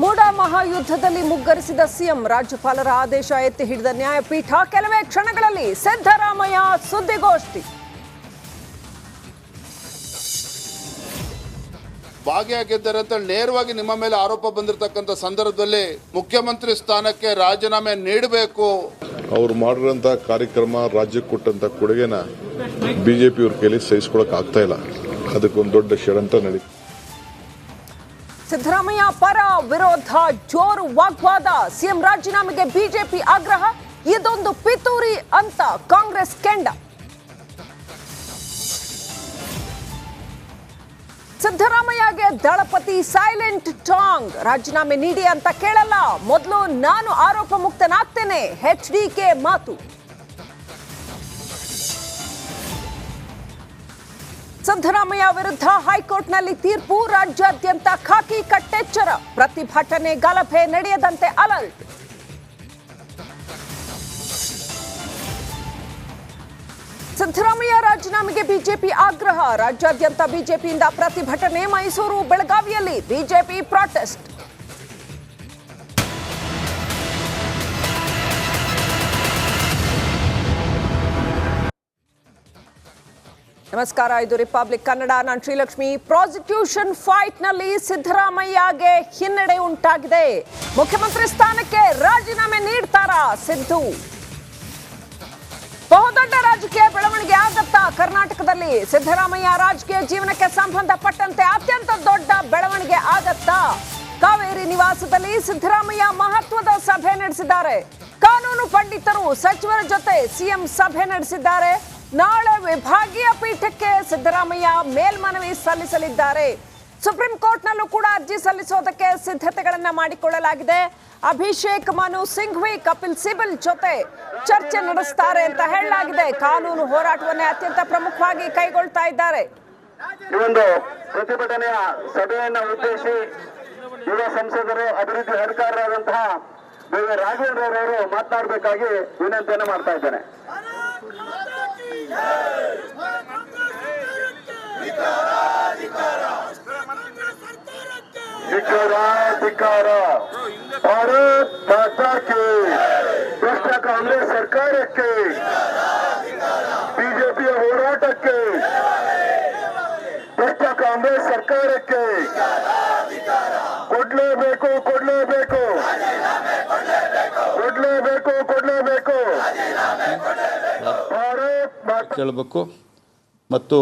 ಮೂಡ ಮಹಾಯುದ್ಧದಲ್ಲಿ ಮುಗ್ಗರಿಸಿದ CM, ರಾಜ್ಯಪಾಲರ ಆದೇಶ ಎತ್ತಿ ಹಿಡಿದ ನ್ಯಾಯಪೀಠ. ಕೆಲವೇ ಕ್ಷಣಗಳಲ್ಲಿ ಸಿದ್ದರಾಮಯ್ಯ ಸುದ್ದಿಗೋಷ್ಠಿ. ಭಾಗಿಯಾಗಿದ್ದಾರೆ ಅಂತ ನೇರವಾಗಿ ನಿಮ್ಮ ಮೇಲೆ ಆರೋಪ ಬಂದಿರತಕ್ಕಂಥ ಸಂದರ್ಭದಲ್ಲಿ ಮುಖ್ಯಮಂತ್ರಿ ಸ್ಥಾನಕ್ಕೆ ರಾಜೀನಾಮೆ ನೀಡಬೇಕು. ಅವರು ಮಾಡಿರೋಂಥ ಕಾರ್ಯಕ್ರಮ, ರಾಜ್ಯಕ್ಕೆ ಕೊಟ್ಟಂತ ಕೊಡುಗೆನ ಬಿಜೆಪಿ ಅವ್ರ ಕೈಲಿ ಸಹಿಸ್ಕೊಳಕ್ ಆಗ್ತಾ ಇಲ್ಲ. ಅದಕ್ಕೊಂದು ದೊಡ್ಡ ಷಡ್ಯಂತ್ರ ನಡೀತು. ಸಿದ್ದರಾಮಯ್ಯ ಪರ ವಿರೋಧ ಜೋರು ವಾಗ್ವಾದ. ಸಿಎಂ ರಾಜೀನಾಮೆಗೆ ಬಿಜೆಪಿ ಆಗ್ರಹ. ಇದೊಂದು ಪಿತೂರಿ ಅಂತ ಕಾಂಗ್ರೆಸ್ ಕೆಂಡ. ಸಿದ್ದರಾಮಯ್ಯಗೆ ದಳಪತಿ ಸೈಲೆಂಟ್ ಟಾಂಗ್. ರಾಜೀನಾಮೆ ನೀಡಿ ಅಂತ ಕೇಳಲ್ಲ, ಮೊದಲು ನಾನು ಆರೋಪ ಮುಕ್ತನಾಗ್ತೇನೆ. ಎಚ್ಡಿಕೆ ಮಾತು. ಸಿದ್ದರಾಮಯ್ಯ ವಿರುದ್ಧ ಹೈಕೋರ್ಟ್ನಲ್ಲಿ ತೀರ್ಪು. ರಾಜ್ಯಾದ್ಯಂತ ಖಾಕಿ ಕಟ್ಟೆಚ್ಚರ. ಪ್ರತಿಭಟನೆ ಗಲಭೆ ನಡೆಯದಂತೆ ಅಲರ್ಟ್. ಸಿದ್ದರಾಮಯ್ಯ ರಾಜೀನಾಮೆಗೆ ಬಿಜೆಪಿ ಆಗ್ರಹ. ರಾಜ್ಯಾದ್ಯಂತ ಬಿಜೆಪಿಯಿಂದ ಪ್ರತಿಭಟನೆ. ಮೈಸೂರು, ಬೆಳಗಾವಿಯಲ್ಲಿ ಬಿಜೆಪಿ ಪ್ರಾಟೆಸ್ಟ್. ನಮಸ್ಕಾರ, ಇದು ರಿಪಬ್ಲಿಕ್ ಕನ್ನಡ. ನಾನು ಶ್ರೀಲಕ್ಷ್ಮಿ. ಪ್ರಾಸಿಕ್ಯೂಷನ್ ಫೈಟ್ನಲ್ಲಿ ಸಿದ್ದರಾಮಯ್ಯಗೆ ಹಿನ್ನಡೆ ಉಂಟಾಗಿದೆ. ಮುಖ್ಯಮಂತ್ರಿ ಸ್ಥಾನಕ್ಕೆ ರಾಜೀನಾಮೆ ನೀಡ್ತಾರಾ ಸಿದ್ದು? ಬಹುದೊಡ್ಡ ರಾಜಕೀಯ ಬೆಳವಣಿಗೆ ಆಗತ್ತಾ ಕರ್ನಾಟಕದಲ್ಲಿ? ಸಿದ್ದರಾಮಯ್ಯ ರಾಜಕೀಯ ಜೀವನಕ್ಕೆ ಸಂಬಂಧಪಟ್ಟಂತೆ ಅತ್ಯಂತ ದೊಡ್ಡ ಬೆಳವಣಿಗೆ ಆಗತ್ತಾ? ಕಾವೇರಿ ನಿವಾಸದಲ್ಲಿ ಸಿದ್ದರಾಮಯ್ಯ ಮಹತ್ವದ ಸಭೆ ನಡೆಸಿದ್ದಾರೆ. ಕಾನೂನು ಪಂಡಿತರು, ಸಚಿವರ ಜೊತೆ ಸಿಎಂ ಸಭೆ ನಡೆಸಿದ್ದಾರೆ. ನಾಳೆ ವಿಭಾಗೀಯ ಪೀಠಕ್ಕೆ ಸಿದ್ದರಾಮಯ್ಯ ಮೇಲ್ಮನವಿ ಸಲ್ಲಿಸಲಿದ್ದಾರೆ. ಸುಪ್ರೀಂ ಕೋರ್ಟ್ನಲ್ಲೂ ಕೂಡ ಅರ್ಜಿ ಸಲ್ಲಿಸೋದಕ್ಕೆ ಸಿದ್ಧತೆಗಳನ್ನ ಮಾಡಿಕೊಳ್ಳಲಾಗಿದೆ. ಅಭಿಷೇಕ್ ಮನು ಸಿಂಘ್ವಿ, ಕಪಿಲ್ ಸಿಬಲ್ ಜೊತೆ ಚರ್ಚೆ ನಡೆಸ್ತಾರೆ ಅಂತ ಹೇಳಲಾಗಿದೆ. ಕಾನೂನು ಹೋರಾಟವನ್ನೇ ಅತ್ಯಂತ ಪ್ರಮುಖವಾಗಿ ಕೈಗೊಳ್ತಾ ಇದ್ದಾರೆ. ಈ ಒಂದು ಪ್ರತಿಭಟನೆಯ ಸಭೆಯನ್ನು ಉದ್ದೇಶಿಸಿ ಯುವ ಸಂಸದರು, ಅಭಿವೃದ್ಧಿ ಅಧಿಕಾರರಾದಂತಹ ಬಿ.ವಿ. ರಾಘವೇಂದ್ರ ಅವರು ಮಾತನಾಡಬೇಕಾಗಿ ವಿನಂತಿಯನ್ನು ಮಾಡ್ತಾ ಇದ್ದೇನೆ. ಧಿಕ್ಕಾರ ಭಾರತ್ ಮಾತಾ ಕಿ, ಭ್ರಷ್ಟ ಕಾಂಗ್ರೆಸ್ ಸರ್ಕಾರಕ್ಕೆ, ಬಿಜೆಪಿಯ ಹೋರಾಟಕ್ಕೆ, ಭ್ರಷ್ಟ ಕಾಂಗ್ರೆಸ್ ಸರ್ಕಾರಕ್ಕೆ ಕೊಡ್ಲೇಬೇಕು, ಕೊಡ್ಲೇಬೇಕು, ಕೊಡ್ಲೇಬೇಕು, ಕೊಡ್ಲೇಬೇಕು. ಭಾರತ್ ಮಾತಾ ಕೇಳಬೇಕು. ಮತ್ತು